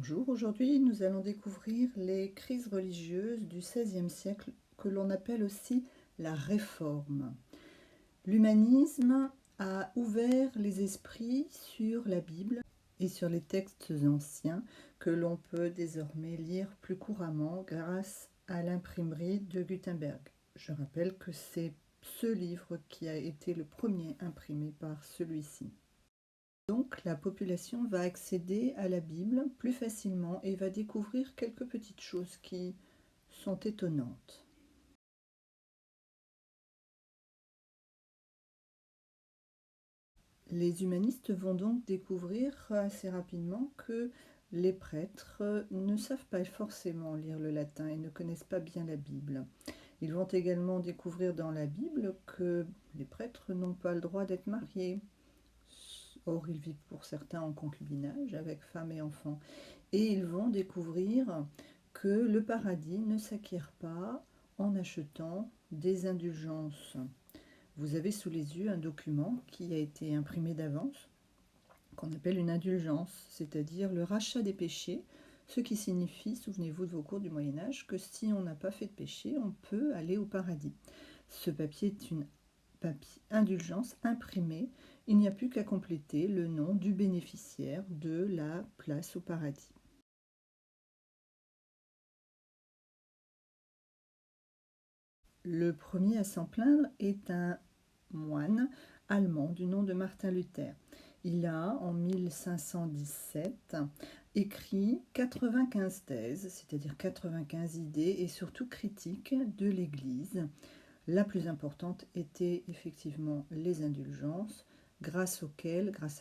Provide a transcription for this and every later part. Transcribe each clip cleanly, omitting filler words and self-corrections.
Bonjour, aujourd'hui nous allons découvrir les crises religieuses du XVIe siècle que l'on appelle aussi la Réforme. L'humanisme a ouvert les esprits sur la Bible et sur les textes anciens que l'on peut désormais lire plus couramment grâce à l'imprimerie de Gutenberg. Je rappelle que c'est ce livre qui a été le premier imprimé par celui-ci. Donc la population va accéder à la Bible plus facilement et va découvrir quelques petites choses qui sont étonnantes. Les humanistes vont donc découvrir assez rapidement que les prêtres ne savent pas forcément lire le latin et ne connaissent pas bien la Bible. Ils vont également découvrir dans la Bible que les prêtres n'ont pas le droit d'être mariés. Or, ils vivent pour certains en concubinage avec femmes et enfants. Et ils vont découvrir que le paradis ne s'acquiert pas en achetant des indulgences. Vous avez sous les yeux un document qui a été imprimé d'avance, qu'on appelle une indulgence, c'est-à-dire le rachat des péchés, ce qui signifie, souvenez-vous de vos cours du Moyen-Âge, que si on n'a pas fait de péché, on peut aller au paradis. Ce papier est une indulgence imprimée. Il n'y a plus qu'à compléter le nom du bénéficiaire de la place au paradis. Le premier à s'en plaindre est un moine allemand du nom de Martin Luther. Il a, en 1517, écrit 95 thèses, c'est-à-dire 95 idées et surtout critiques de l'Église. La plus importante était effectivement les indulgences, grâce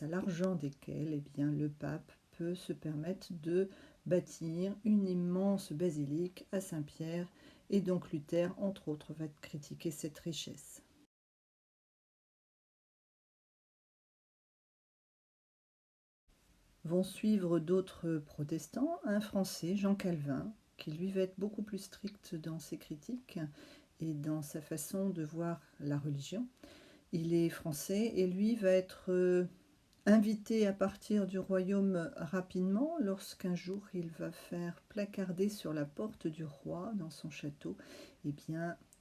à l'argent desquelles le pape peut se permettre de bâtir une immense basilique à Saint-Pierre, et donc Luther, entre autres, va critiquer cette richesse. Vont suivre d'autres protestants, un Français, Jean Calvin, qui lui va être beaucoup plus strict dans ses critiques et dans sa façon de voir la religion. Il est français et lui va être invité à partir du royaume rapidement lorsqu'un jour il va faire placarder sur la porte du roi dans son château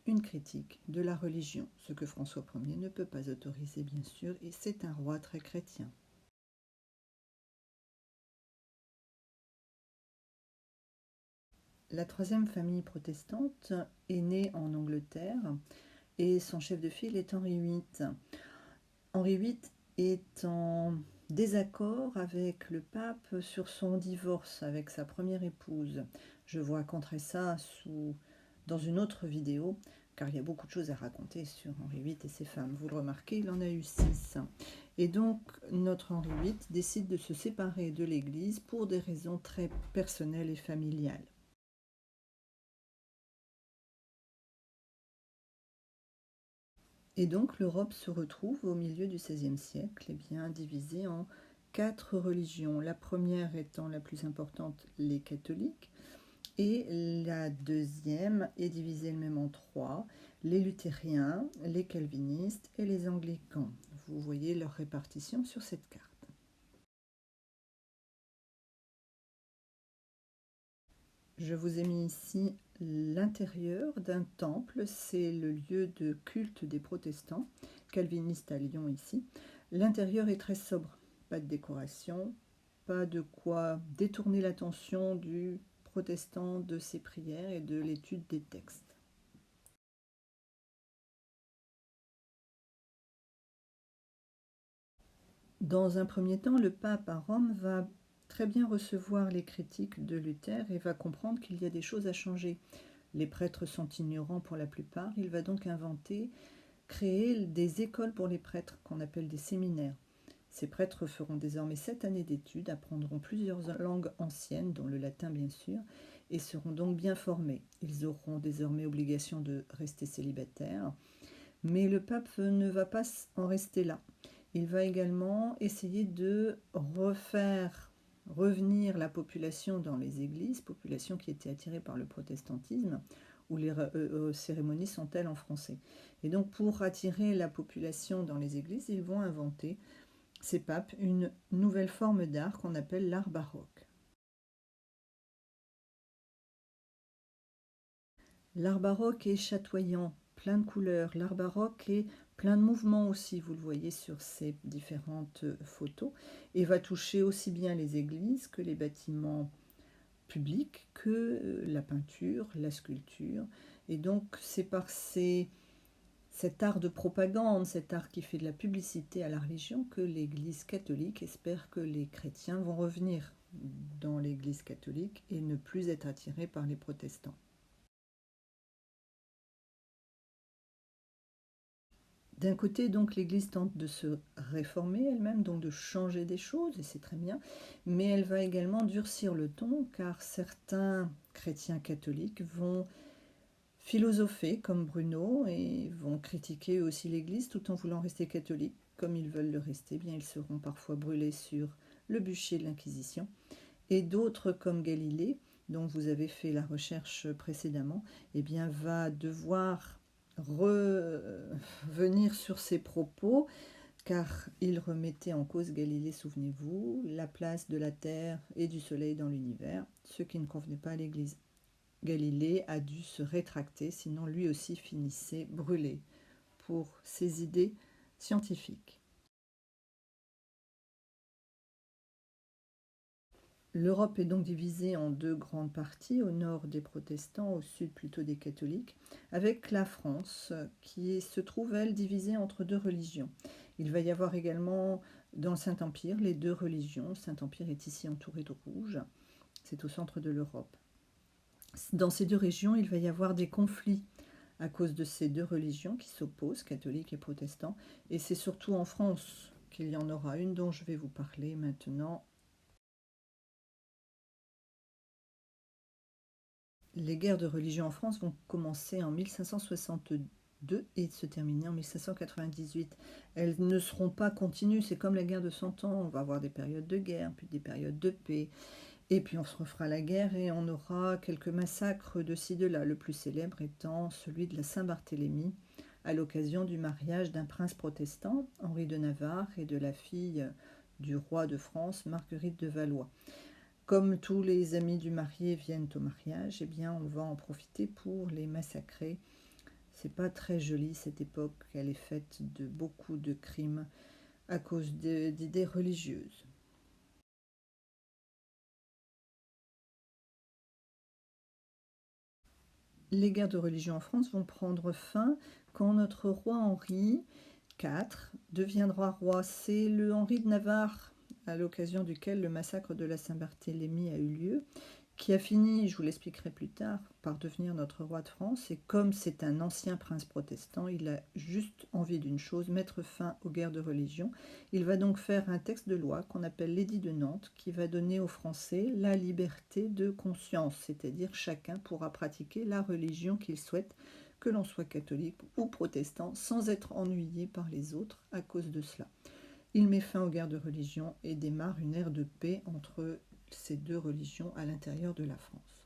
une critique de la religion, ce que François Ier ne peut pas autoriser bien sûr, et c'est un roi très chrétien. La troisième famille protestante est née en Angleterre et son chef de file est Henri VIII. Henri VIII est en désaccord avec le pape sur son divorce avec sa première épouse. Je vous raconterai ça dans une autre vidéo, car il y a beaucoup de choses à raconter sur Henri VIII et ses femmes. Vous le remarquez, il en a eu 6. Et donc, notre Henri VIII décide de se séparer de l'Église pour des raisons très personnelles et familiales. Et donc l'Europe se retrouve au milieu du XVIe siècle divisée en 4 religions. La première étant la plus importante, les catholiques, et la deuxième est divisée elle-même en 3, les luthériens, les calvinistes et les anglicans. Vous voyez leur répartition sur cette carte. Je vous ai mis ici l'intérieur d'un temple, c'est le lieu de culte des protestants, calvinistes à Lyon ici. L'intérieur est très sobre, pas de décoration, pas de quoi détourner l'attention du protestant de ses prières et de l'étude des textes. Dans un premier temps, le pape à Rome va très bien recevoir les critiques de Luther et va comprendre qu'il y a des choses à changer. Les prêtres sont ignorants pour la plupart, il va donc créer des écoles pour les prêtres qu'on appelle des séminaires. Ces prêtres feront désormais 7 années d'études, apprendront plusieurs langues anciennes, dont le latin bien sûr, et seront donc bien formés. Ils auront désormais obligation de rester célibataires, mais le pape ne va pas en rester là. Il va également essayer de refaire revenir la population dans les églises, population qui était attirée par le protestantisme, où les cérémonies sont elles en français. Et donc pour attirer la population dans les églises, ils vont inventer, ces papes, une nouvelle forme d'art qu'on appelle l'art baroque. L'art baroque est chatoyant, plein de couleurs. L'art baroque est plein de mouvements aussi, vous le voyez sur ces différentes photos, et va toucher aussi bien les églises que les bâtiments publics, que la peinture, la sculpture. Et donc c'est par cet art de propagande, cet art qui fait de la publicité à la religion, que l'Église catholique espère que les chrétiens vont revenir dans l'Église catholique et ne plus être attirés par les protestants. D'un côté, donc, l'Église tente de se réformer elle-même, donc de changer des choses, et c'est très bien, mais elle va également durcir le ton, car certains chrétiens catholiques vont philosopher comme Bruno et vont critiquer aussi l'Église tout en voulant rester catholiques. Comme ils veulent le rester, bien ils seront parfois brûlés sur le bûcher de l'Inquisition. Et d'autres comme Galilée, dont vous avez fait la recherche précédemment, eh bien, va devoir revenir sur ses propos, car il remettait en cause, Galilée, souvenez-vous, la place de la Terre et du Soleil dans l'univers, ce qui ne convenait pas à l'Église. Galilée a dû se rétracter, sinon lui aussi finissait brûlé pour ses idées scientifiques. L'Europe est donc divisée en deux grandes parties, au nord des protestants, au sud plutôt des catholiques, avec la France qui se trouve, elle, divisée entre deux religions. Il va y avoir également dans le Saint-Empire les deux religions. Le Saint-Empire est ici entouré de rouge, c'est au centre de l'Europe. Dans ces deux régions, il va y avoir des conflits à cause de ces deux religions qui s'opposent, catholiques et protestants, et c'est surtout en France qu'il y en aura une dont je vais vous parler maintenant. Les guerres de religion en France vont commencer en 1562 et se terminer en 1598. Elles ne seront pas continues, c'est comme la guerre de 100 ans, on va avoir des périodes de guerre, puis des périodes de paix, et puis on se refera la guerre et on aura quelques massacres de ci, de là, le plus célèbre étant celui de la Saint-Barthélemy, à l'occasion du mariage d'un prince protestant, Henri de Navarre, et de la fille du roi de France, Marguerite de Valois. Comme tous les amis du marié viennent au mariage, eh bien on va en profiter pour les massacrer. C'est pas très joli cette époque, elle est faite de beaucoup de crimes à cause d'idées religieuses. Les guerres de religion en France vont prendre fin quand notre roi Henri IV deviendra roi. C'est le Henri de Navarre, à l'occasion duquel le massacre de la Saint-Barthélemy a eu lieu, qui a fini, je vous l'expliquerai plus tard, par devenir notre roi de France. Et comme c'est un ancien prince protestant, il a juste envie d'une chose, mettre fin aux guerres de religion. Il va donc faire un texte de loi qu'on appelle l'édit de Nantes, qui va donner aux Français la liberté de conscience, c'est-à-dire chacun pourra pratiquer la religion qu'il souhaite, que l'on soit catholique ou protestant, sans être ennuyé par les autres à cause de cela. Il met fin aux guerres de religion et démarre une ère de paix entre ces deux religions à l'intérieur de la France.